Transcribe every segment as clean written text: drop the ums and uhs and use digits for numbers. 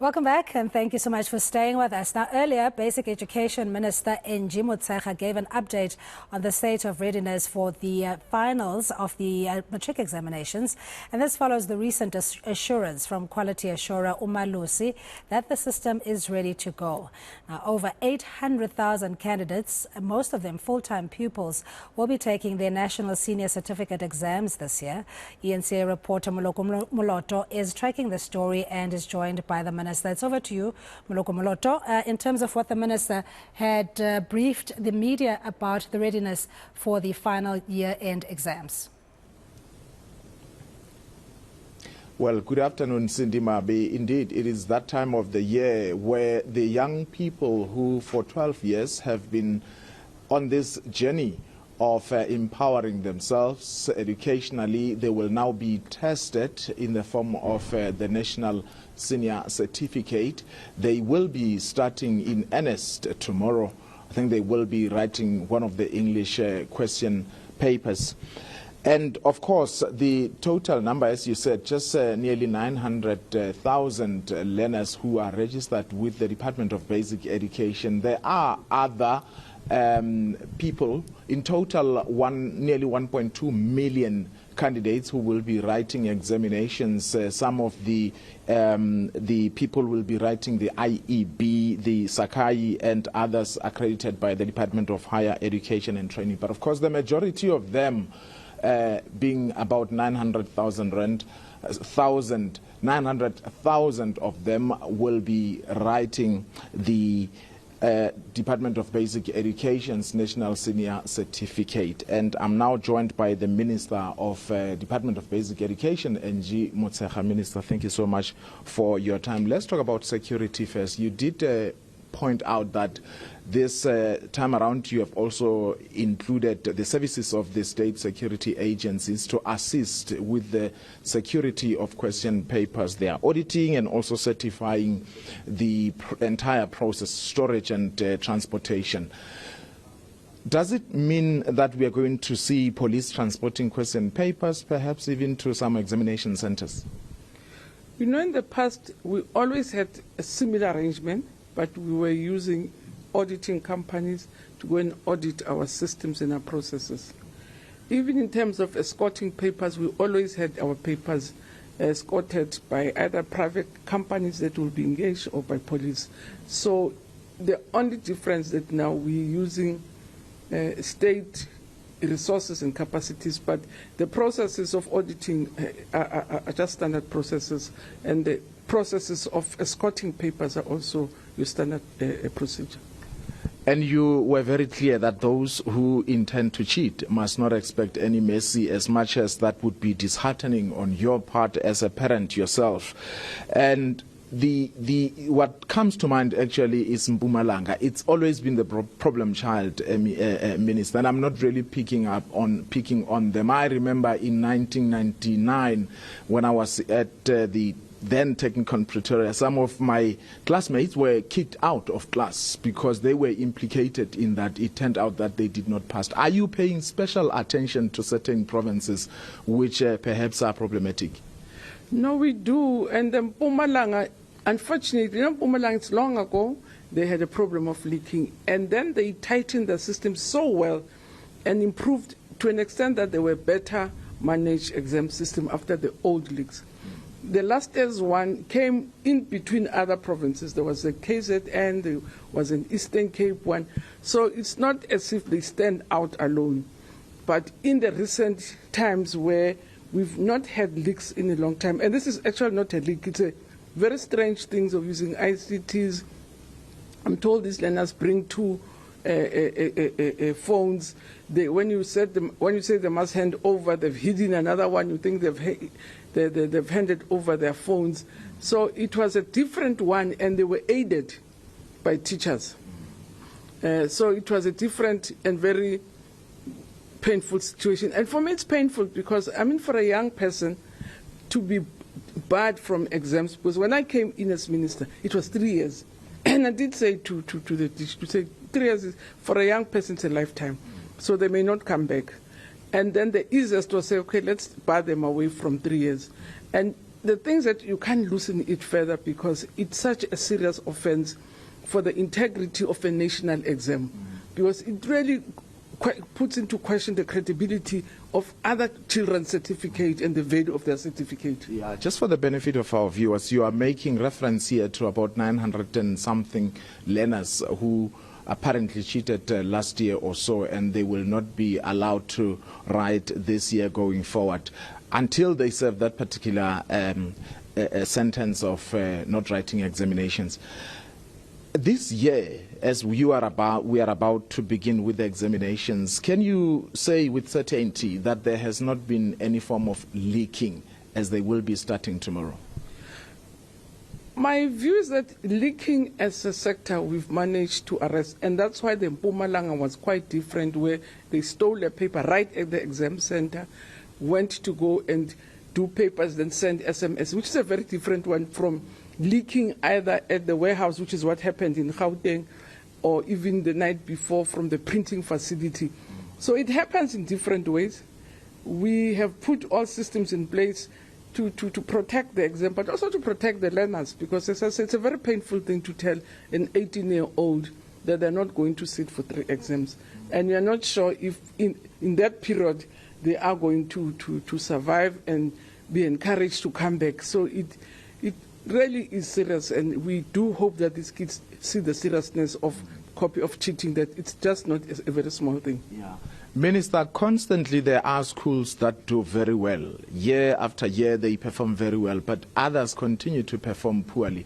Welcome back, and thank you so much for staying with us. Now, earlier, Basic Education Minister Angie Motshekga gave an update on the state of readiness for the finals of the matric examinations, and this follows the recent assurance from quality assurer Umalusi that the system is ready to go. Now, over 800,000 candidates, most of them full-time pupils, will be taking their national senior certificate exams this year. eNCA reporter Moloko Moloto is tracking the story and is joined by the Minister. It's over to you, Moloko Moloto. In terms of what the Minister had briefed the media about the readiness for the final year-end exams. Well, good afternoon, Cindy Mabe. Indeed, it is that time of the year where the young people who for 12 years have been on this journey of empowering themselves educationally, they will now be tested in the form of the National Senior Certificate. They will be starting in earnest tomorrow. I think they will be writing one of the English question papers. And of course, the total number, as you said, just nearly 900,000 learners who are registered with the Department of Basic Education. There are other people, in total nearly 1.2 million candidates who will be writing examinations. Some of the people will be writing the IEB, the Sakai, and others accredited by the Department of Higher Education and Training. But of course, the majority of them, being about 900,000 of them will be writing the Department of Basic Education's National Senior Certificate. And I'm now joined by the Minister of Department of Basic Education, Angie Motshekga. Minister, thank you so much for your time. Let's talk about security first. You did point out that this time around you have also included the services of the state security agencies to assist with the security of question papers. They are auditing and also certifying the entire process, storage and transportation. Does it mean that we are going to see police transporting question papers, perhaps even to some examination centers? You know, in the past, we always had a similar arrangement, but we were using auditing companies to go and audit our systems and our processes. Even in terms of escorting papers, we always had our papers escorted by either private companies that will be engaged or by police. So the only difference that now we're using state resources and capacities, but the processes of auditing are just standard processes, and the processes of escorting papers are also your standard procedure. And you were very clear that those who intend to cheat must not expect any mercy, as much as that would be disheartening on your part as a parent yourself. And what comes to mind actually is Mpumalanga. It's always been the problem child, Minister, and I'm not really picking on them. I remember in 1999 when I was at the then Technical Pretoria, some of my classmates were kicked out of class because they were implicated in that. It turned out that they did not pass. Are you paying special attention to certain provinces which perhaps are problematic? No, we do. And Mpumalanga, unfortunately, you know, Mpumalanga, it's long ago, they had a problem of leaking. And then they tightened the system so well and improved to an extent that they were better managed exam system after the old leaks. The last year's one came in between other provinces. There was a KZN, there was an Eastern Cape one. So it's not as if they stand out alone. But in the recent times where we've not had leaks in a long time, and this is actually not a leak, it's a very strange things of using ICTs. I'm told these learners bring two phones. When you say they must hand over, they've hidden another one. You think they've handed over their phones. So it was a different one, and they were aided by teachers. So it was a different and very painful situation. And for me, it's painful because, I mean, for a young person to be barred from exams, because when I came in as minister, it was 3 years. And I did say to the teacher, to say 3 years for a young person, it's a lifetime. So they may not come back. And then the easiest was say, okay, let's bar them away from 3 years. And the things that you can't loosen it further because it's such a serious offense for the integrity of a national exam, because it really puts into question the credibility of other children's certificate and the value of their certificate. Yeah, just for the benefit of our viewers, you are making reference here to about 900 and something learners who apparently cheated last year or so, and they will not be allowed to write this year going forward until they serve that particular sentence of not writing examinations. This year, as we are about to begin with the examinations, can you say with certainty that there has not been any form of leaking as they will be starting tomorrow? My view is that leaking as a sector we've managed to arrest, and that's why the Mpumalanga was quite different, where they stole a paper right at the exam center, went to go and do papers, then send SMS, which is a very different one from leaking either at the warehouse, which is what happened in Gauteng, or even the night before from the printing facility. So it happens in different ways. We have put all systems in place to protect the exam, but also to protect the learners, because as I said, it's a very painful thing to tell an 18-year-old that they're not going to sit for 3 exams. And we are not sure if in that period they are going to survive and be encouraged to come back. So it really is serious, and we do hope that these kids see the seriousness of copy of cheating, that it's just not a very small thing. Yeah. Minister, constantly there are schools that do very well. Year after year they perform very well, but others continue to perform poorly.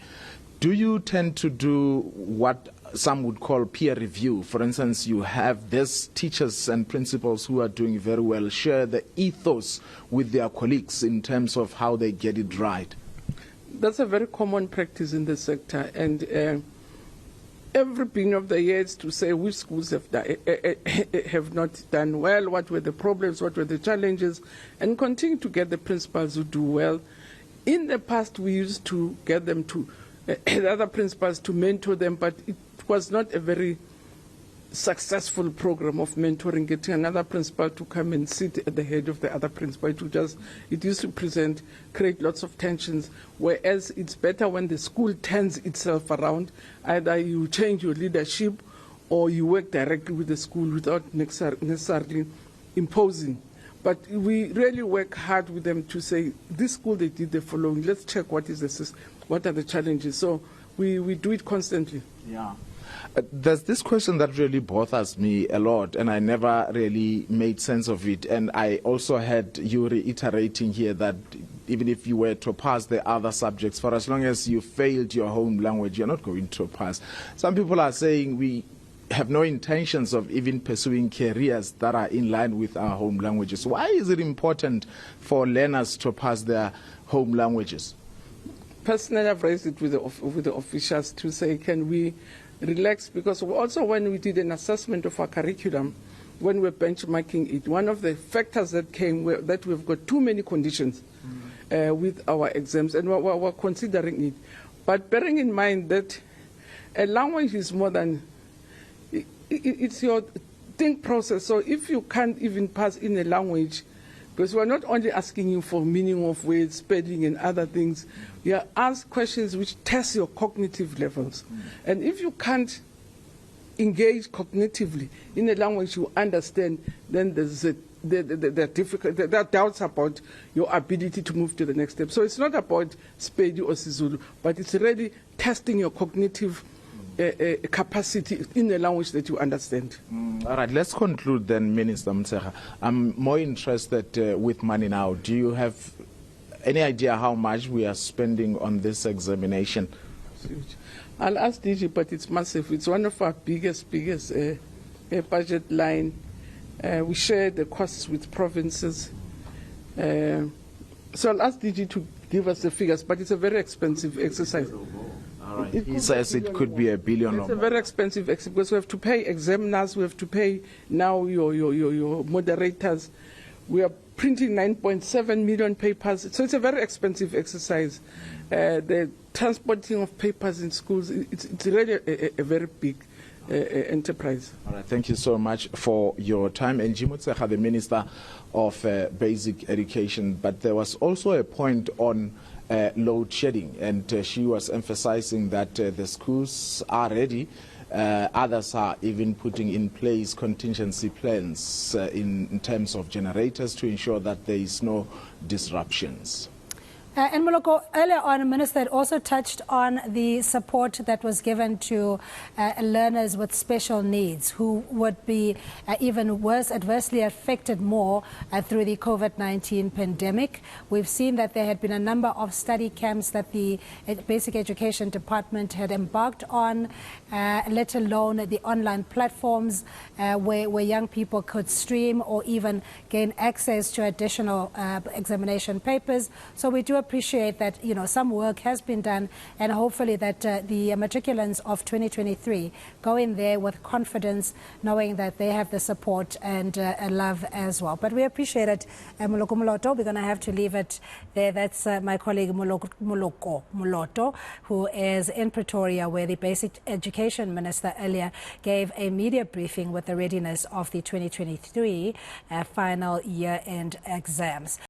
Do you tend to do what some would call peer review? For instance, you have these teachers and principals who are doing very well share the ethos with their colleagues in terms of how they get it right. That's a very common practice in the sector, and every beginning of the year is to say which schools have not done well, what were the problems, what were the challenges, and continue to get the principals who do well. In the past, we used to get them to the other principals to mentor them, but it was not a very successful program of mentoring, getting another principal to come and sit at the head of the other principal. It used to create lots of tensions, whereas it's better when the school turns itself around. Either you change your leadership or you work directly with the school without necessarily imposing. But we really work hard with them to say, this school, they did the following. Let's check what are the challenges. So we do it constantly. Yeah. There's this question that really bothers me a lot, and I never really made sense of it. And I also had you reiterating here that even if you were to pass the other subjects, for as long as you failed your home language, you're not going to pass. Some people are saying we have no intentions of even pursuing careers that are in line with our home languages. Why is it important for learners to pass their home languages? Personally, I've raised it with the officials to say, can we relax? Because also when we did an assessment of our curriculum, when we're benchmarking it, one of the factors that came were that we've got too many conditions with our exams, and we're considering it. But bearing in mind that a language is more than, it's your think process. So if you can't even pass in a language, because we're not only asking you for meaning of words, spelling and other things, you ask questions which test your cognitive levels. And if you can't engage cognitively in a language you understand, then there are doubts about your ability to move to the next step. So it's not about Sepedi or Sizulu, but it's really testing your cognitive capacity in a language that you understand. All right, let's conclude then, Minister Motshekga. I'm more interested with money now. Do you have any idea how much we are spending on this examination? I'll ask DG, but it's massive. It's one of our biggest budget line. We share the costs with provinces. So I'll ask DG to give us the figures, but it's a very expensive exercise. All right. He says it could be $1 billion. It's a very expensive exercise because we have to pay examiners, we have to pay now your moderators. We are printing 9.7 million papers, so it's a very expensive exercise. The transporting of papers in schools, it's really a very big enterprise. All right, thank you so much for your time. Angie Motshekga, the Minister of Basic Education, but there was also a point on load shedding. And she was emphasizing that the schools are ready. Others are even putting in place contingency plans in terms of generators to ensure that there is no disruptions. And Moloko, earlier on, the Minister had also touched on the support that was given to learners with special needs who would be even worse, adversely affected more through the COVID-19 pandemic. We've seen that there had been a number of study camps that the Basic Education Department had embarked on, let alone the online platforms where young people could stream or even gain access to additional examination papers. So we do appreciate that, some work has been done, and hopefully that the matriculants of 2023 go in there with confidence, knowing that they have the support and love as well. But we appreciate it, Moloko Moloto. We're going to have to leave it there. That's my colleague Moloko Moloto, who is in Pretoria, where the Basic Education Minister earlier gave a media briefing with the readiness of the 2023 final year-end exams.